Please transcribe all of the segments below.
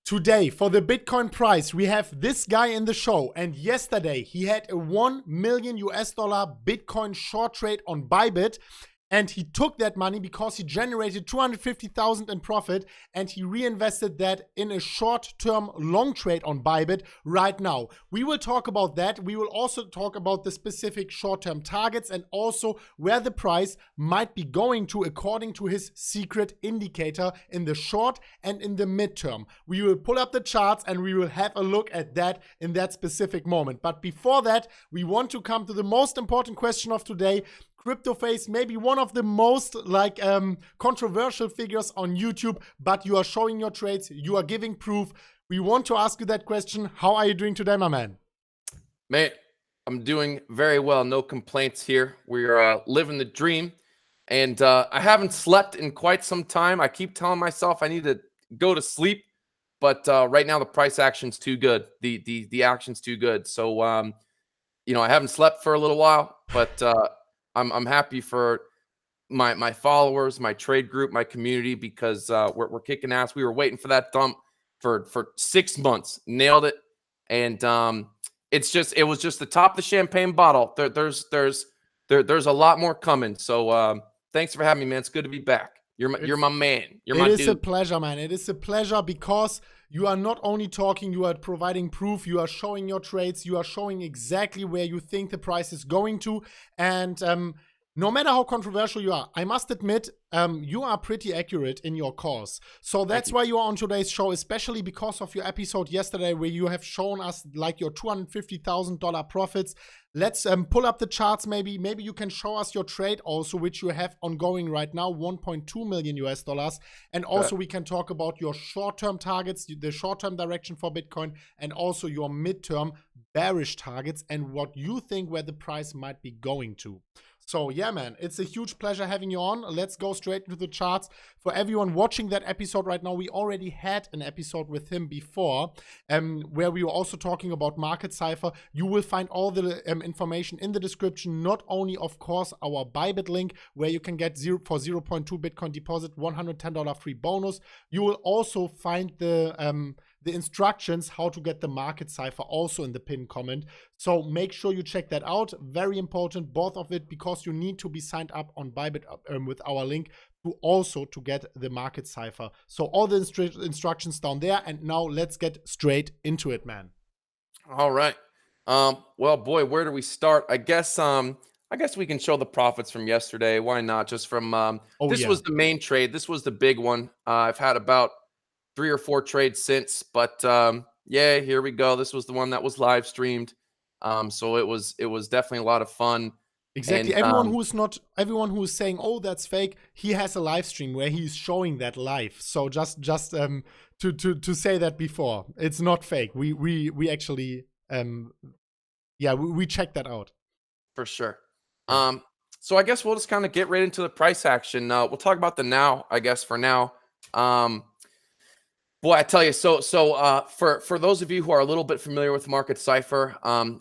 Today, for the Bitcoin price, we have this guy in the show. And yesterday, he had a $1 million Bitcoin short trade on Bybit. And he took that money because he generated 250,000 in profit, and he reinvested that in a short-term long trade on Bybit right now. We will talk about that. We will also talk about the specific short-term targets and also where the price might be going to according to his secret indicator in the short and in the midterm. We will pull up the charts and we will have a look at that in that specific moment. But before that, we want to come to the most important question of today. CryptoFace, maybe one of the most controversial figures on YouTube, but you are showing your trades, you are giving proof. We want to ask you that question. How are you doing today, my man? Mate, I'm doing very well. No complaints here. We're living the dream. And I haven't slept in quite some time. I keep telling myself I need to go to sleep. But right now the price action's too good. The action's too good. So, I haven't slept for a little while, but I'm happy for my followers, my trade group, my community, because we're kicking ass. We were waiting for that dump for 6 months, nailed it, and it was just the top of the champagne bottle. There's a lot more coming. So thanks for having me, man. It's good to be back. You're my man. You're my dude. It is a pleasure, man. It is a pleasure because you are not only talking, you are providing proof, you are showing your trades, you are showing exactly where you think the price is going to. And no matter how controversial you are, I must admit, you are pretty accurate in your calls. So that's why you are on today's show, especially because of your episode yesterday where you have shown us like your $250,000 profits. Let's pull up the charts. Maybe you can show us your trade also, which you have ongoing right now, $1.2 million. And also we can talk about your short-term targets, the short-term direction for Bitcoin, and also your midterm bearish targets and what you think where the price might be going to. So yeah, man, it's a huge pleasure having you on. Let's go straight into the charts. For everyone watching that episode right now, we already had an episode with him before where we were also talking about market Cipher. You will find all the information in the description, not only, of course, our Bybit link where you can get for 0.2 Bitcoin deposit, $110 free bonus. You will also find the instructions how to get the market Cipher also in the pinned comment. So make sure you check that out. Very important, both of it, because you need to be signed up on Bybit with our link to get the market Cipher. So all the instructions down there. And now let's get straight into it, man. All right. Well, boy, where do we start? I guess we can show the profits from yesterday. Why not? Just from this was the main trade. This was the big one. I've had about 3 or 4 trades since, but yeah, here we go. This was the one that was live streamed. So it was definitely a lot of fun. Exactly. And, everyone who's saying, "Oh, that's fake," he has a live stream where he's showing that live. So just to say that before, it's not fake. We actually we checked that out for sure. So I guess we'll just kind of get right into the price action. We'll talk about the now, I guess, for now. Boy, I tell you, so for those of you who are a little bit familiar with market Cipher,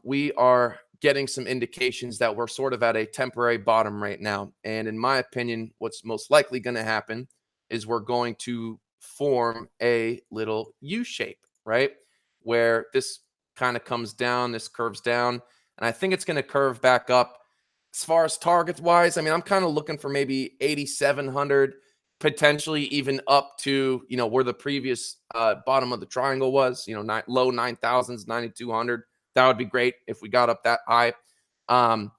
we are getting some indications that we're sort of at a temporary bottom right now. And in my opinion, what's most likely going to happen is we're going to form a little U shape, right? Where this kind of comes down, this curves down, and I think it's going to curve back up. As far as targets wise, I mean, I'm kind of looking for maybe 8,700, potentially even up to, where the previous bottom of the triangle was, low 9,000s, 9,200. That would be great if we got up that high. I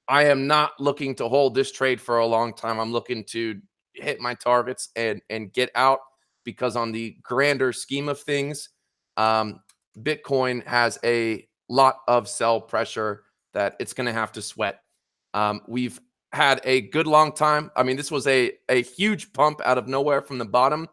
am not looking to hold this trade for a long time. I'm looking to hit my targets and get out, because on the grander scheme of things, Bitcoin has a lot of sell pressure that it's going to have to sweat. We've had a good long time. I mean, this was a huge pump out of nowhere from the bottom,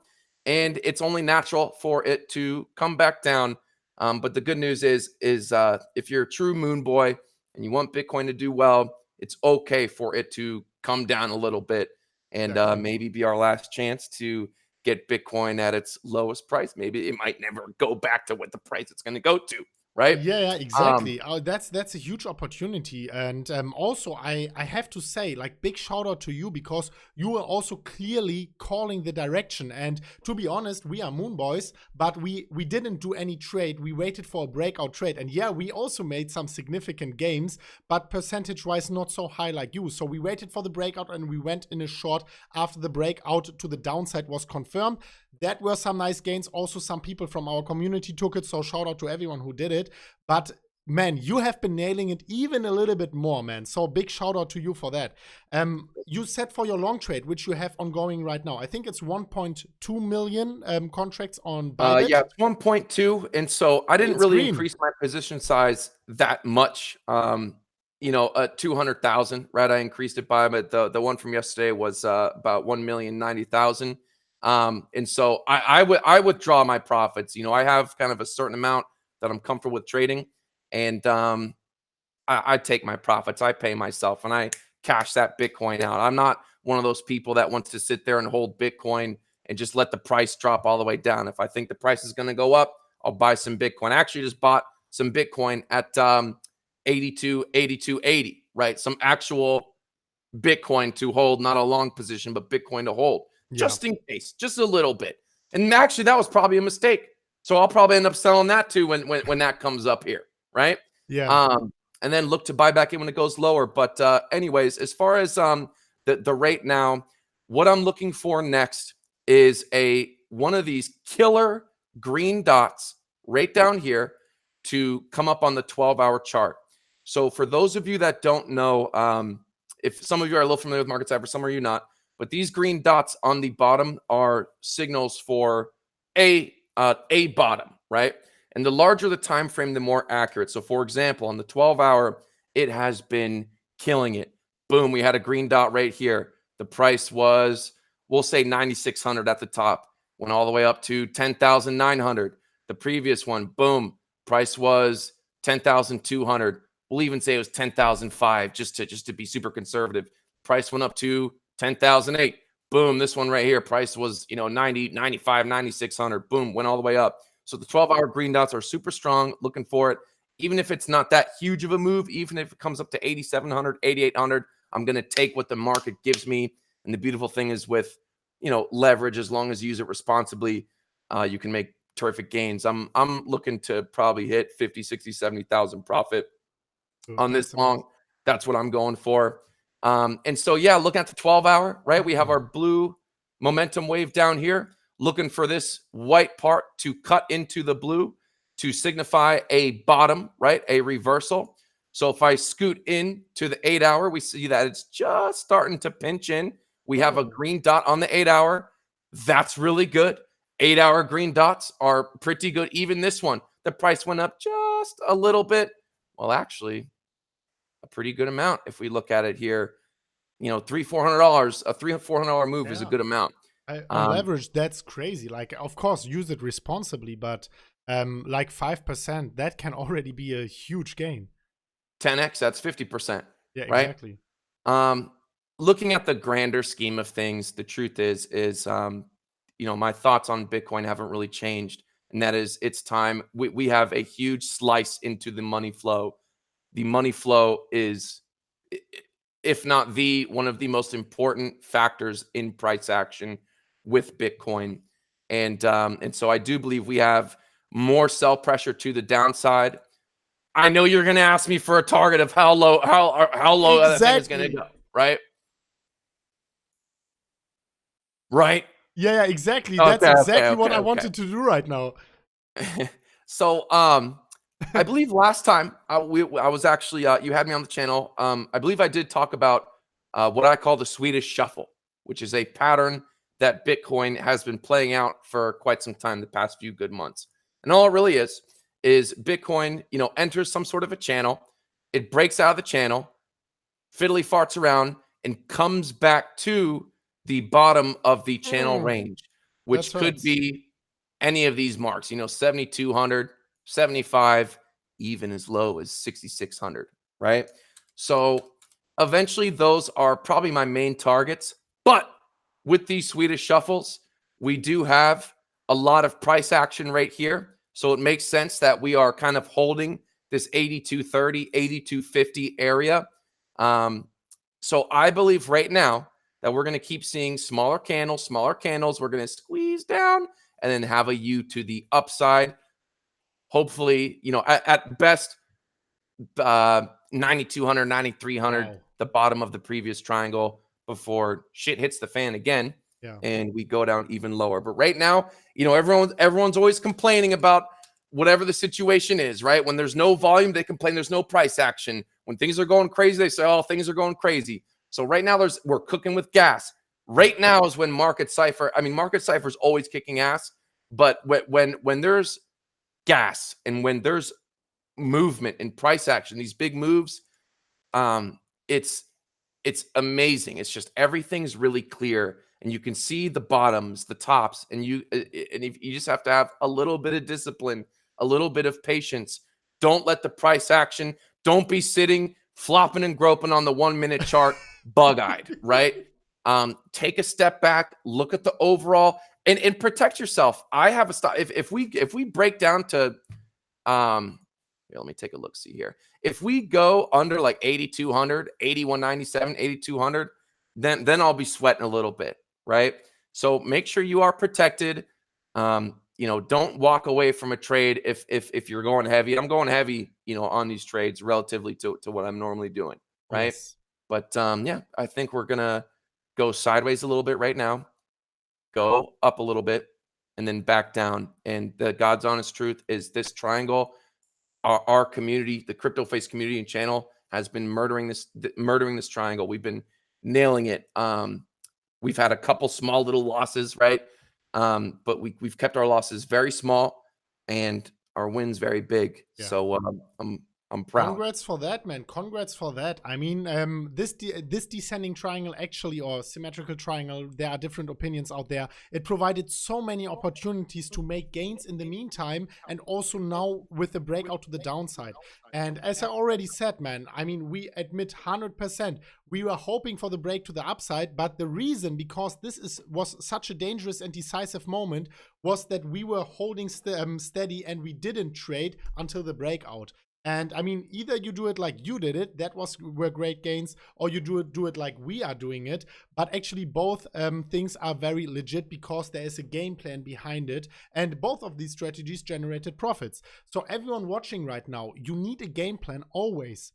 and it's only natural for it to come back down. But the good news is if you're a true moon boy and you want Bitcoin to do well, it's okay for it to come down a little bit and maybe be our last chance to get Bitcoin at its lowest price. Maybe it might never go back to what the price it's going to go to. right? Yeah, exactly. That's a huge opportunity, and also I have to say, like, big shout out to you because you were also clearly calling the direction. And to be honest, we are Moon Boys, but we didn't do any trade. We waited for a breakout trade, and yeah, we also made some significant gains, but percentage wise not so high like you. So we waited for the breakout and we went in a short after the breakout to the downside was confirmed. That were some nice gains. Also, some people from our community took it. So shout out to everyone who did it. But man, you have been nailing it even a little bit more, man. So big shout out to you for that. You said for your long trade, which you have ongoing right now, I think it's 1.2 million contracts on Bybit. Yeah, it's 1.2. And so I didn't really increase my position size that much. 200,000, right? I increased it by, but the one from yesterday was about 1,090,000. And so I withdraw my profits. I have kind of a certain amount that I'm comfortable with trading, and I take my profits. I pay myself, and I cash that Bitcoin out. I'm not one of those people that wants to sit there and hold Bitcoin and just let the price drop all the way down. If I think the price is going to go up, I'll buy some Bitcoin. I actually just bought some Bitcoin at 82.80, right? Some actual Bitcoin to hold, not a long position, but Bitcoin to hold, just in case, just a little bit. And actually, that was probably a mistake. So I'll probably end up selling that too when that comes up here, right? Yeah. And then look to buy back in when it goes lower. But anyways, as far as the rate now, what I'm looking for next is one of these killer green dots right down here to come up on the 12-hour chart. So for those of you that don't know, if some of you are a little familiar with market Cipher, some of you not, but these green dots on the bottom are signals for a bottom, right? And the larger the time frame, the more accurate. So for example, on the 12-hour, it has been killing it. Boom, we had a green dot right here. The price was, we'll say 9,600 at the top, went all the way up to 10,900. The previous one, boom, price was 10,200. We'll even say it was 10,005 just to be super conservative. Price went up to 10,008. Boom, this one right here, price was 90, 95, 9,600. Boom, went all the way up. So the 12-hour green dots are super strong. Looking for it. Even if it's not that huge of a move, even if it comes up to 8,700, 8,800, I'm going to take what the market gives me. And the beautiful thing is with leverage, as long as you use it responsibly, you can make terrific gains. I'm looking to probably hit 50, 60, 70,000 profit on this long. That's what I'm going for. And so, yeah, looking at the 12-hour, right? We have our blue momentum wave down here, looking for this white part to cut into the blue to signify a bottom, right? A reversal. So if I scoot in to the 8-hour, we see that it's just starting to pinch in. We have a green dot on the 8-hour. That's really good. 8-hour green dots are pretty good. Even this one, the price went up just a little bit. Well, actually, a pretty good amount. If we look at it here, $300-$400, a $300-$400 move is a good amount. On leverage, that's crazy. Like, of course, use it responsibly, but like 5%, that can already be a huge gain. 10x, that's 50%. Yeah, right? Exactly. Looking at the grander scheme of things, the truth is my thoughts on Bitcoin haven't really changed, and that is it's time. We have a huge slice into the money flow. The money flow is, if not one of the most important factors in price action with Bitcoin. And so I do believe we have more sell pressure to the downside. I know you're going to ask me for a target of how low that thing is going to go, right? Right? Yeah, exactly. That's exactly what I wanted to do right now. So, I believe last time I was actually, you had me on the channel. I believe I did talk about what I call the Swedish shuffle, which is a pattern that Bitcoin has been playing out for quite some time, the past few good months. And all it really is Bitcoin, enters some sort of a channel. It breaks out of the channel, fiddly farts around, and comes back to the bottom of the channel range, which could be any of these marks, 7,200, 75, even as low as 6,600, right? So eventually those are probably my main targets. But with these Swedish shuffles, we do have a lot of price action right here. So it makes sense that we are kind of holding this 82.30, 82.50 area. So I believe right now that we're going to keep seeing smaller candles. We're going to squeeze down and then have a U to the upside. Hopefully, at best, 9,200, 9,300, Wow. the bottom of the previous triangle before shit hits the fan again. Yeah. And we go down even lower. But right now, everyone's always complaining about whatever the situation is, right? When there's no volume, they complain there's no price action. When things are going crazy, they say, oh, things are going crazy. So right now we're cooking with gas. Right now is when Market Cipher is always kicking ass, but when there's gas and when there's movement and price action, these big moves, it's amazing. It's just everything's really clear and you can see the bottoms, the tops, and you just have to have a little bit of discipline, a little bit of patience. Don't let the price action, don't be sitting flopping and groping on the 1 minute chart bug-eyed, right? Take a step back, look at the overall and protect yourself. I have a stop. If we break down to here, let me take a look, see here. If we go under like 8,200, 8,197, 8,200, then I'll be sweating a little bit, right? So make sure you are protected. Don't walk away from a trade if you're going heavy. I'm going heavy, on these trades relatively to what I'm normally doing, right? Yes. But yeah, I think we're gonna go sideways a little bit right now, go up a little bit, and then back down. And the God's honest truth is this triangle. Our community, the Crypto Face community and channel, has been murdering this triangle. We've been nailing it. We've had a couple small little losses, right? But we've kept our losses very small and our wins very big. Yeah. So I'm proud. Congrats for that, man. Congrats for that. I mean, this descending triangle actually, or symmetrical triangle, there are different opinions out there. It provided so many opportunities to make gains in the meantime, and also now with the breakout to the downside. And as I already said, man, I mean, we admit 100%. We were hoping for the break to the upside, but the reason, because this was such a dangerous and decisive moment, was that we were holding steady and we didn't trade until the breakout. And I mean, either you do it like you did it, were great gains, or you do it like we are doing it. But actually, both things are very legit because there is a game plan behind it, and both of these strategies generated profits. So everyone watching right now, you need a game plan always.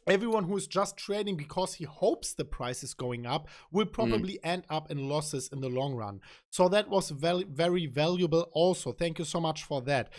Everyone who is just trading because he hopes the price is going up will probably end up in losses in the long run. So that was very, very valuable also. Thank you so much for that.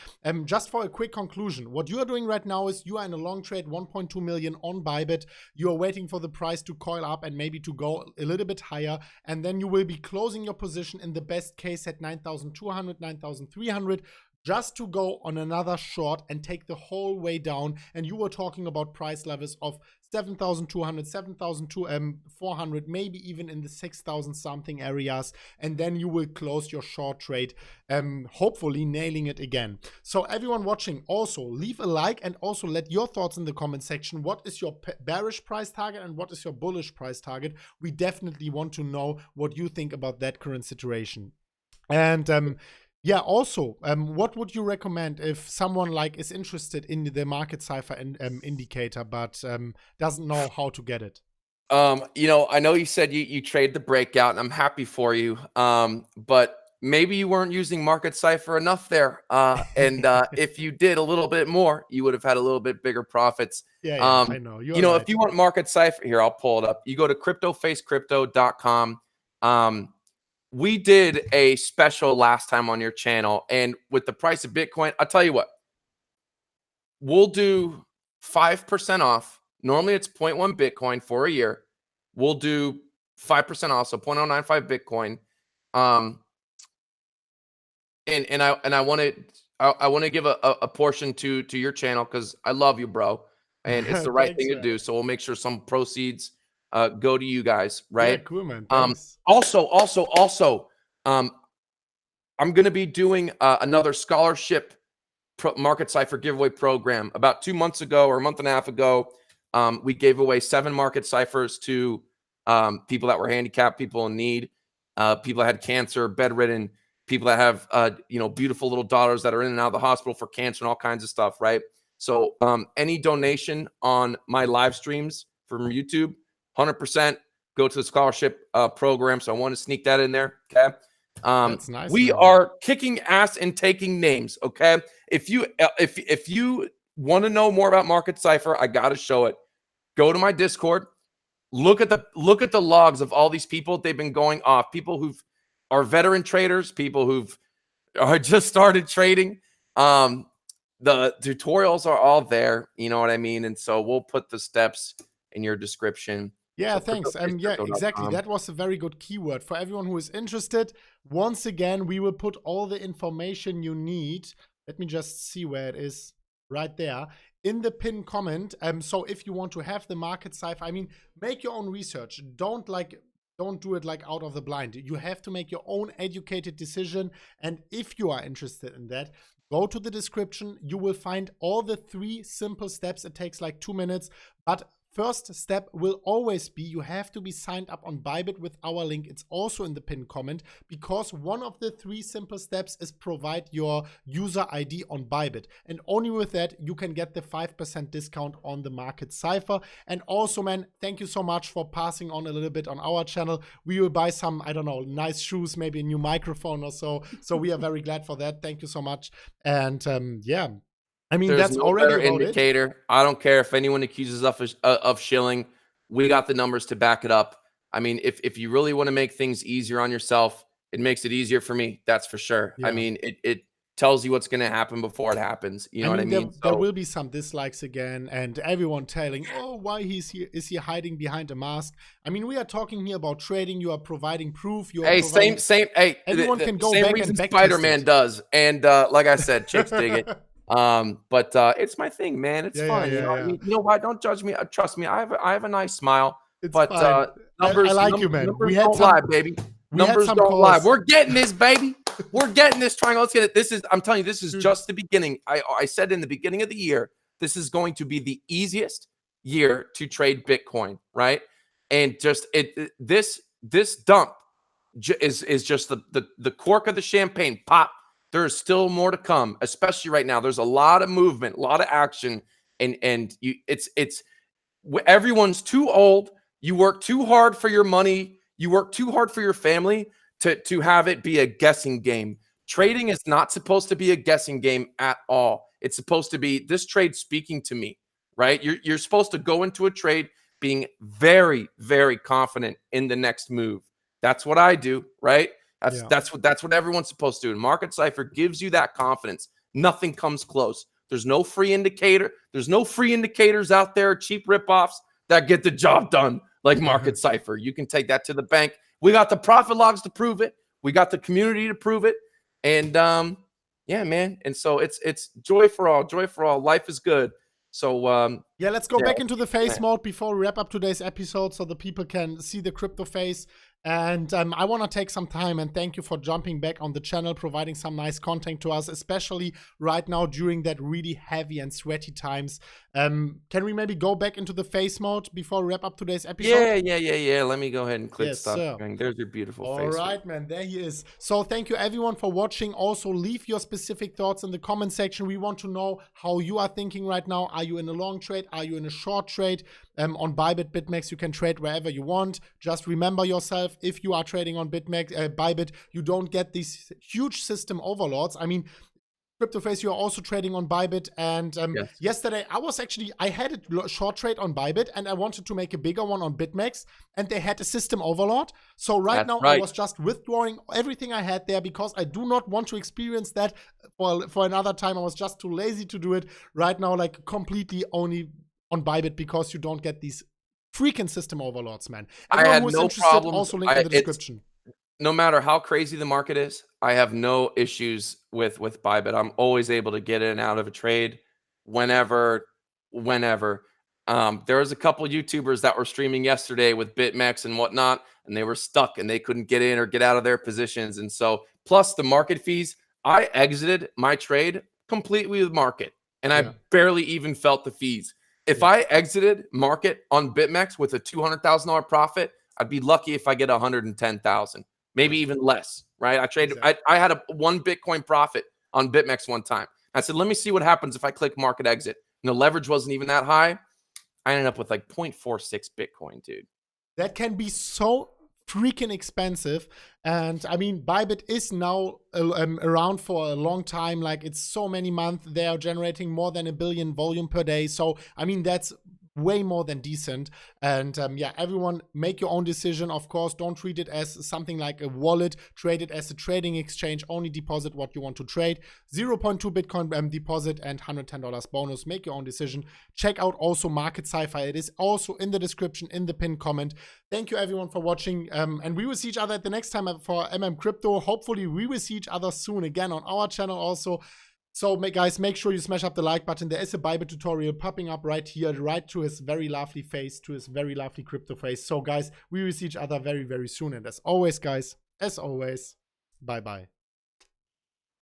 Just for a quick conclusion, what you are doing right now is you are in a long trade, 1.2 million on Bybit. You are waiting for the price to coil up and maybe to go a little bit higher. And then you will be closing your position in the best case at 9,200, 9,300. Just to go on another short and take the whole way down. And you were talking about price levels of 7,200, 7,400, maybe even in the 6,000 something areas. And then you will close your short trade, hopefully nailing it again. So everyone watching, also leave a like and also let your thoughts in the comment section. What is your bearish price target and what is your bullish price target? We definitely want to know what you think about that current situation. And yeah, also, what would you recommend if someone is interested in the market cipher indicator but doesn't know how to get it? I know you said you trade the breakout, and I'm happy for you. But maybe you weren't using market cipher enough there. And if you did a little bit more, you would have had a little bit bigger profits. Yeah, I know. You're right. If you want market cipher, here, I'll pull it up. You go to cryptofacecrypto.com. We did a special last time on your channel, and with the price of Bitcoin, I'll tell you what, we'll do 5% off. Normally it's 0.1 Bitcoin for a year. We'll do 5% off, so 0.095 Bitcoin. And I want to give a portion to your channel because I love you, bro, and it's the right thing to do. So we'll make sure some proceeds go to you guys, right? Yeah, cool, man. Thanks. Also, I'm going to be doing another scholarship market cipher giveaway program. About 2 months ago or a month and a half ago, we gave away 7 market ciphers to people that were handicapped, people in need, people that had cancer, bedridden, people that have, beautiful little daughters that are in and out of the hospital for cancer and all kinds of stuff, right? So any donation on my live streams from YouTube, 100% go to the scholarship program. So I want to sneak that in there. Okay. That's nice. We are kicking ass and taking names. Okay. If you want to know more about Market Cipher, I got to show it. Go to my Discord. Look at the logs of all these people. They've been going off. People who are veteran traders, people who've just started trading. The tutorials are all there. You know what I mean? And so we'll put the steps in your description. Yeah, So thanks. Yeah, exactly. That was a very good keyword for everyone who is interested. Once again, we will put all the information you need. Let me just see where it is. Right there in the pinned comment. So if you want to have the Market Cipher, I mean, make your own research. Don't do it like out of the blind. You have to make your own educated decision. And if you are interested in that, go to the description. You will find all the 3 simple steps. It takes like 2 minutes, but first step will always be you have to be signed up on Bybit with our link. It's also in the pinned comment, because one of the 3 simple steps is provide your user ID on Bybit. And only with that, you can get the 5% discount on the Market Cipher. And also, man, thank you so much for passing on a little bit on our channel. We will buy some, I don't know, nice shoes, maybe a new microphone or so. So we are very glad for that. Thank you so much. And yeah. I mean, there's that's no already better about indicator. it. I don't care if anyone accuses us of shilling. We got the numbers to back it up. I mean, if you really want to make things easier on yourself, it makes it easier for me. That's for sure. Yeah. I mean, it tells you what's going to happen before it happens. You know what I mean? There will be some dislikes again, and everyone telling, oh, why is he hiding behind a mask? I mean, we are talking here about trading. You are providing proof. You are same. Hey, everyone can go same back reason and back Spider-Man does. And like I said, chicks dig it. But it's my thing, man. It's fine. You know what? Don't judge me. Trust me. I have a nice smile. It's but fine. numbers, I like you, man. Numbers don't lie, baby. Numbers don't lie. We're getting this, baby. We're getting this triangle. Let's get it. I'm telling you, this is just the beginning. I said in the beginning of the year, this is going to be the easiest year to trade Bitcoin, right? And just this dump is just the cork of the champagne. Pop. There's still more to come, especially right now. There's a lot of movement, a lot of action, and everyone's too old. You work too hard for your money. You work too hard for your family to have it be a guessing game. Trading is not supposed to be a guessing game at all. It's supposed to be this trade speaking to me, right? You're supposed to go into a trade being very, very confident in the next move. That's what I do, right? That's what everyone's supposed to do. And Market Cipher gives you that confidence. Nothing comes close. There's no free indicator. There's no free indicators out there, cheap ripoffs that get the job done like Market Cipher. You can take that to the bank. We got the profit logs to prove it. We got the community to prove it. And yeah, man. And so it's joy for all. Joy for all. Life is good. So yeah, let's go back into the face mode before we wrap up today's episode so the people can see the crypto face. And I want to take some time and thank you for jumping back on the channel, providing some nice content to us, especially right now during that really heavy and sweaty times. Can we maybe go back into the face mode before we wrap up today's episode? Yeah. Let me go ahead and click stop. Sir. There's your beautiful face. All right, man. There he is. So thank you everyone for watching. Also, leave your specific thoughts in the comment section. We want to know how you are thinking right now. Are you in a long trade? Are you in a short trade? On Bybit, BitMEX, you can trade wherever you want. Just remember yourself, if you are trading on Bybit, you don't get these huge system overlords. I mean, CryptoFace, you are also trading on Bybit. And yesterday, I had a short trade on Bybit and I wanted to make a bigger one on BitMEX and they had a system overlord. So right now, I was just withdrawing everything I had there because I do not want to experience that for another time. I was just too lazy to do it. Right now, like completely only on Bybit because you don't get these freaking system overlords, man. Everyone I had no problem. Also link in the description. No matter how crazy the market is, I have no issues with Bybit. I'm always able to get in and out of a trade whenever. There was a couple of YouTubers that were streaming yesterday with BitMEX and whatnot, and they were stuck and they couldn't get in or get out of their positions. And so, plus the market fees, I exited my trade completely with market, and I barely even felt the fees. If I exited market on BitMEX with a $200,000 profit, I'd be lucky if I get 110,000. maybe even less, right? I traded, Exactly. I had a 1 Bitcoin profit on BitMEX one time. I said, let me see what happens if I click market exit. And the leverage wasn't even that high. I ended up with like 0.46 Bitcoin, dude. That can be so freaking expensive. And I mean, Bybit is now around for a long time. Like, it's so many months. They are generating more than 1 billion volume per day. So, I mean, that's way more than decent. And yeah, everyone make your own decision. Of course, don't treat it as something like a wallet. Trade it as a trading exchange. Only deposit what you want to trade. 0.2 Bitcoin deposit and $110 bonus. Make your own decision. Check out also Market Cipher. It is also in the description, in the pinned comment. Thank you everyone for watching. And we will see each other at the next time for MMCrypto. Hopefully we will see each other soon again on our channel also. So guys, make sure you smash up the like button. There is a Bybit tutorial popping up right here, right to his very lovely face, to his very lovely crypto face. So guys, we will see each other very, very soon. And as always, guys, as always, bye-bye.